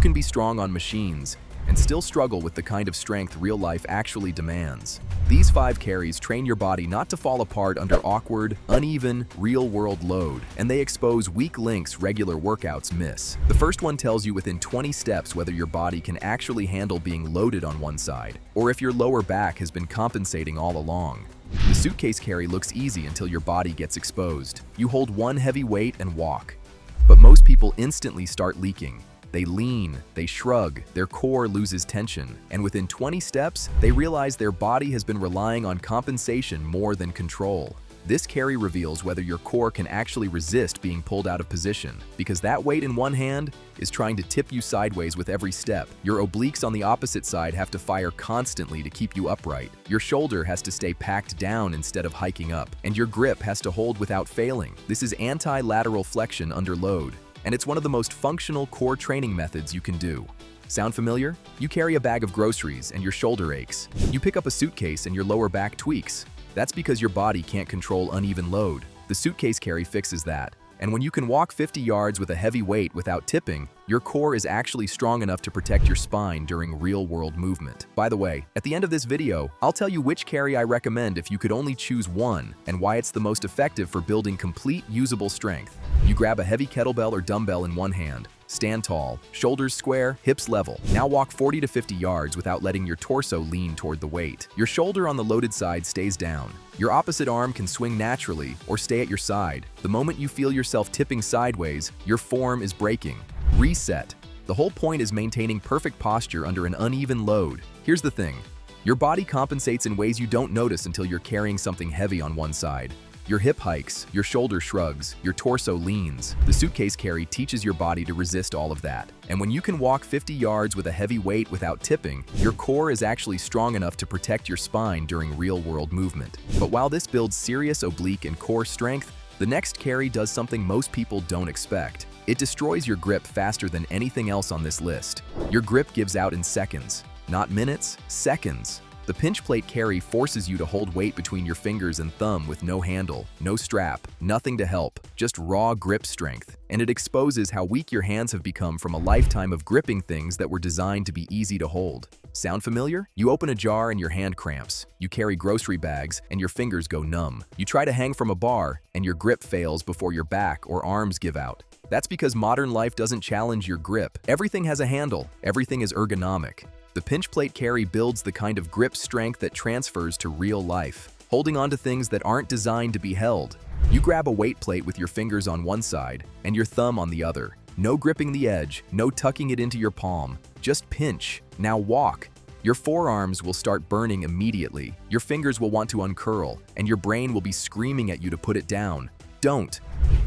can be strong on machines and still struggle with the kind of strength real life actually demands. These 5 carries train your body not to fall apart under awkward, uneven, real-world load, and they expose weak links regular workouts miss. The first one tells you within 20 steps whether your body can actually handle being loaded on one side, or if your lower back has been compensating all along. The suitcase carry looks easy until your body gets exposed. You hold one heavy weight and walk. But most people instantly start leaking. They lean, they shrug, their core loses tension, and within 20 steps, they realize their body has been relying on compensation more than control. This carry reveals whether your core can actually resist being pulled out of position, because that weight in one hand is trying to tip you sideways with every step. Your obliques on the opposite side have to fire constantly to keep you upright. Your shoulder has to stay packed down instead of hiking up, and your grip has to hold without failing. This is anti-lateral flexion under load, and it's one of the most functional core training methods you can do. Sound familiar? You carry a bag of groceries and your shoulder aches. You pick up a suitcase and your lower back tweaks. That's because your body can't control uneven load. The suitcase carry fixes that. And when you can walk 50 yards with a heavy weight without tipping, your core is actually strong enough to protect your spine during real-world movement. By the way, at the end of this video, I'll tell you which carry I recommend if you could only choose one, and why it's the most effective for building complete, usable strength. You grab a heavy kettlebell or dumbbell in one hand. Stand tall, shoulders square, hips level. Now walk 40 to 50 yards without letting your torso lean toward the weight. Your shoulder on the loaded side stays down. Your opposite arm can swing naturally or stay at your side. The moment you feel yourself tipping sideways, your form is breaking. Reset. The whole point is maintaining perfect posture under an uneven load. Here's the thing. Your body compensates in ways you don't notice until you're carrying something heavy on one side. Your hip hikes, your shoulder shrugs, your torso leans. The suitcase carry teaches your body to resist all of that. And when you can walk 50 yards with a heavy weight without tipping, your core is actually strong enough to protect your spine during real-world movement. But while this builds serious oblique and core strength, the next carry does something most people don't expect. It destroys your grip faster than anything else on this list. Your grip gives out in seconds. Not minutes, seconds. The pinch plate carry forces you to hold weight between your fingers and thumb with no handle, no strap, nothing to help, just raw grip strength. And it exposes how weak your hands have become from a lifetime of gripping things that were designed to be easy to hold. Sound familiar? You open a jar and your hand cramps. You carry grocery bags and your fingers go numb. You try to hang from a bar and your grip fails before your back or arms give out. That's because modern life doesn't challenge your grip. Everything has a handle. Everything is ergonomic. The pinch plate carry builds the kind of grip strength that transfers to real life, holding on to things that aren't designed to be held. You grab a weight plate with your fingers on one side and your thumb on the other. No gripping the edge, no tucking it into your palm. Just pinch. Now walk. Your forearms will start burning immediately. Your fingers will want to uncurl, and your brain will be screaming at you to put it down. Don't.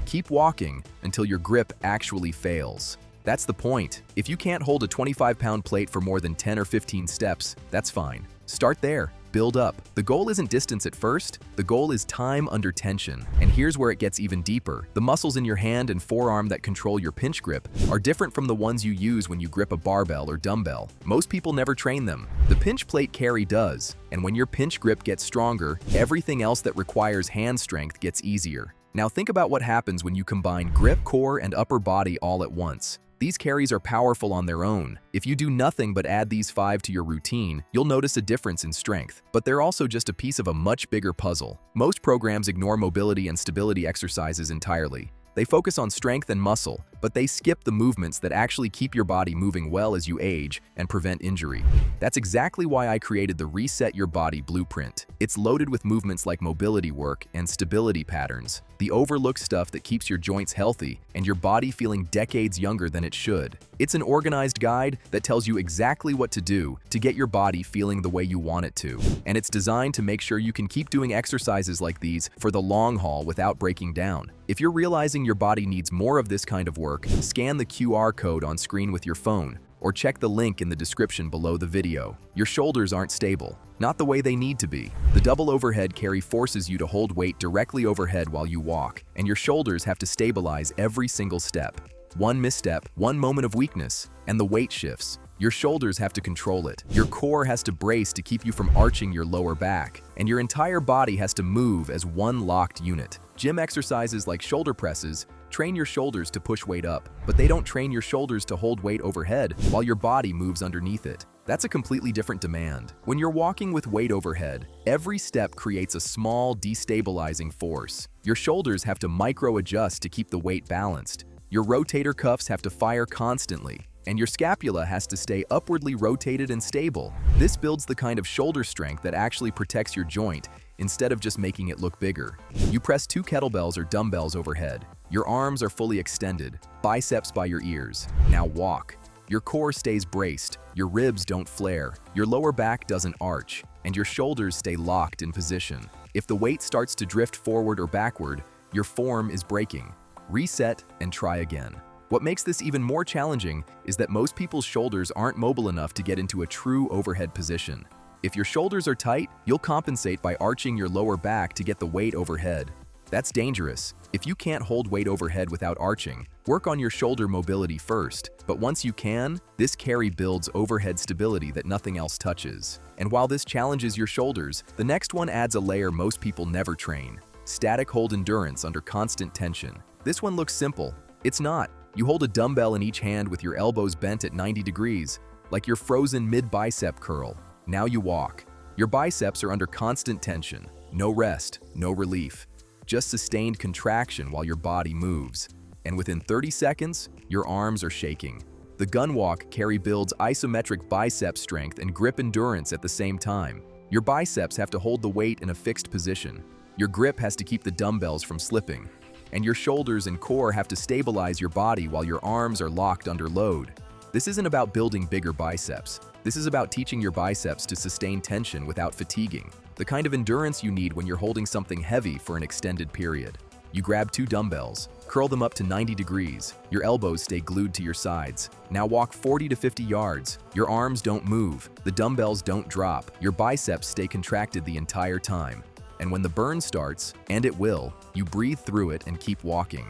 Keep walking until your grip actually fails. That's the point. If you can't hold a 25-pound plate for more than 10 or 15 steps, that's fine. Start there. Build up. The goal isn't distance at first. The goal is time under tension. And here's where it gets even deeper. The muscles in your hand and forearm that control your pinch grip are different from the ones you use when you grip a barbell or dumbbell. Most people never train them. The pinch plate carry does. And when your pinch grip gets stronger, everything else that requires hand strength gets easier. Now think about what happens when you combine grip, core, and upper body all at once. These carries are powerful on their own. If you do nothing but add these 5 to your routine, you'll notice a difference in strength. But they're also just a piece of a much bigger puzzle. Most programs ignore mobility and stability exercises entirely. They focus on strength and muscle, but they skip the movements that actually keep your body moving well as you age and prevent injury. That's exactly why I created the Reset Your Body Blueprint. It's loaded with movements like mobility work and stability patterns, the overlooked stuff that keeps your joints healthy and your body feeling decades younger than it should. It's an organized guide that tells you exactly what to do to get your body feeling the way you want it to. And it's designed to make sure you can keep doing exercises like these for the long haul without breaking down. If you're realizing your body needs more of this kind of work, scan the QR code on screen with your phone, or check the link in the description below the video. Your shoulders aren't stable, not the way they need to be. The double overhead carry forces you to hold weight directly overhead while you walk, and your shoulders have to stabilize every single step. One misstep, one moment of weakness, and the weight shifts. Your shoulders have to control it. Your core has to brace to keep you from arching your lower back, and your entire body has to move as one locked unit. Gym exercises like shoulder presses train your shoulders to push weight up, but they don't train your shoulders to hold weight overhead while your body moves underneath it. That's a completely different demand. When you're walking with weight overhead, every step creates a small, destabilizing force. Your shoulders have to micro-adjust to keep the weight balanced. Your rotator cuffs have to fire constantly, and your scapula has to stay upwardly rotated and stable. This builds the kind of shoulder strength that actually protects your joint instead of just making it look bigger. You press 2 kettlebells or dumbbells overhead. Your arms are fully extended, biceps by your ears. Now walk. Your core stays braced, your ribs don't flare, your lower back doesn't arch, and your shoulders stay locked in position. If the weight starts to drift forward or backward, your form is breaking. Reset and try again. What makes this even more challenging is that most people's shoulders aren't mobile enough to get into a true overhead position. If your shoulders are tight, you'll compensate by arching your lower back to get the weight overhead. That's dangerous. If you can't hold weight overhead without arching, work on your shoulder mobility first. But once you can, this carry builds overhead stability that nothing else touches. And while this challenges your shoulders, the next one adds a layer most people never train: static hold endurance under constant tension. This one looks simple. It's not. You hold a dumbbell in each hand with your elbows bent at 90 degrees, like your frozen mid-bicep curl. Now you walk. Your biceps are under constant tension. No rest, no relief. Just sustained contraction while your body moves. And within 30 seconds, your arms are shaking. The gun walk carry builds isometric bicep strength and grip endurance at the same time. Your biceps have to hold the weight in a fixed position. Your grip has to keep the dumbbells from slipping. And your shoulders and core have to stabilize your body while your arms are locked under load. This isn't about building bigger biceps. This is about teaching your biceps to sustain tension without fatiguing. The kind of endurance you need when you're holding something heavy for an extended period. You grab 2 dumbbells, curl them up to 90 degrees. Your elbows stay glued to your sides. Now walk 40 to 50 yards. Your arms don't move. The dumbbells don't drop. Your biceps stay contracted the entire time. And when the burn starts, and it will, you breathe through it and keep walking.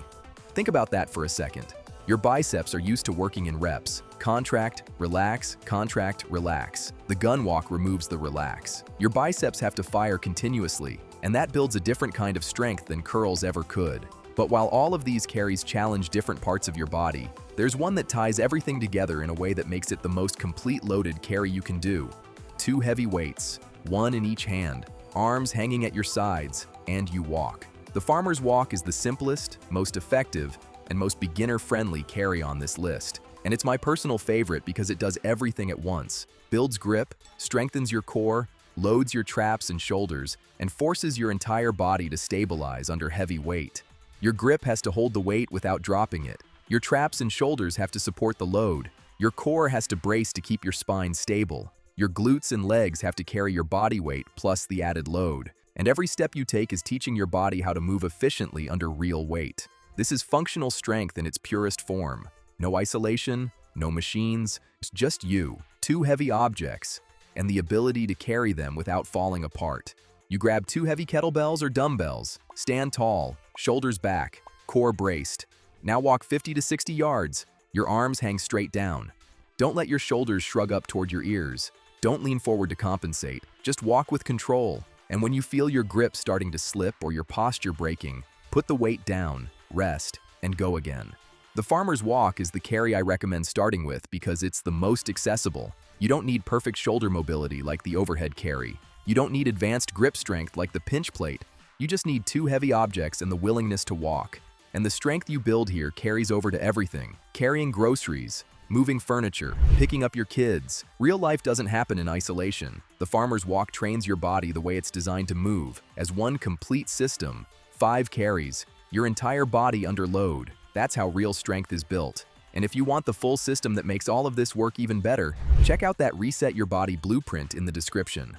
Think about that for a second. Your biceps are used to working in reps. Contract, relax, contract, relax. The gun walk removes the relax. Your biceps have to fire continuously, and that builds a different kind of strength than curls ever could. But while all of these carries challenge different parts of your body, there's one that ties everything together in a way that makes it the most complete loaded carry you can do. 2 heavy weights, 1 in each hand, arms hanging at your sides, and you walk. The farmer's walk is the simplest, most effective, and most beginner-friendly carry on this list. And it's my personal favorite because it does everything at once. Builds grip, strengthens your core, loads your traps and shoulders, and forces your entire body to stabilize under heavy weight. Your grip has to hold the weight without dropping it. Your traps and shoulders have to support the load. Your core has to brace to keep your spine stable. Your glutes and legs have to carry your body weight plus the added load. And every step you take is teaching your body how to move efficiently under real weight. This is functional strength in its purest form. No isolation, no machines, just you, 2 heavy objects, and the ability to carry them without falling apart. You grab 2 heavy kettlebells or dumbbells, stand tall, shoulders back, core braced. Now walk 50 to 60 yards, your arms hang straight down. Don't let your shoulders shrug up toward your ears. Don't lean forward to compensate, just walk with control. And when you feel your grip starting to slip or your posture breaking, put the weight down, rest, and go again. The farmer's walk is the carry I recommend starting with because it's the most accessible. You don't need perfect shoulder mobility like the overhead carry. You don't need advanced grip strength like the pinch plate. You just need 2 heavy objects and the willingness to walk. And the strength you build here carries over to everything. Carrying groceries, moving furniture, picking up your kids. Real life doesn't happen in isolation. The farmer's walk trains your body the way it's designed to move, as one complete system. 5 carries, your entire body under load. That's how real strength is built. And if you want the full system that makes all of this work even better, check out that Reset Your Body blueprint in the description.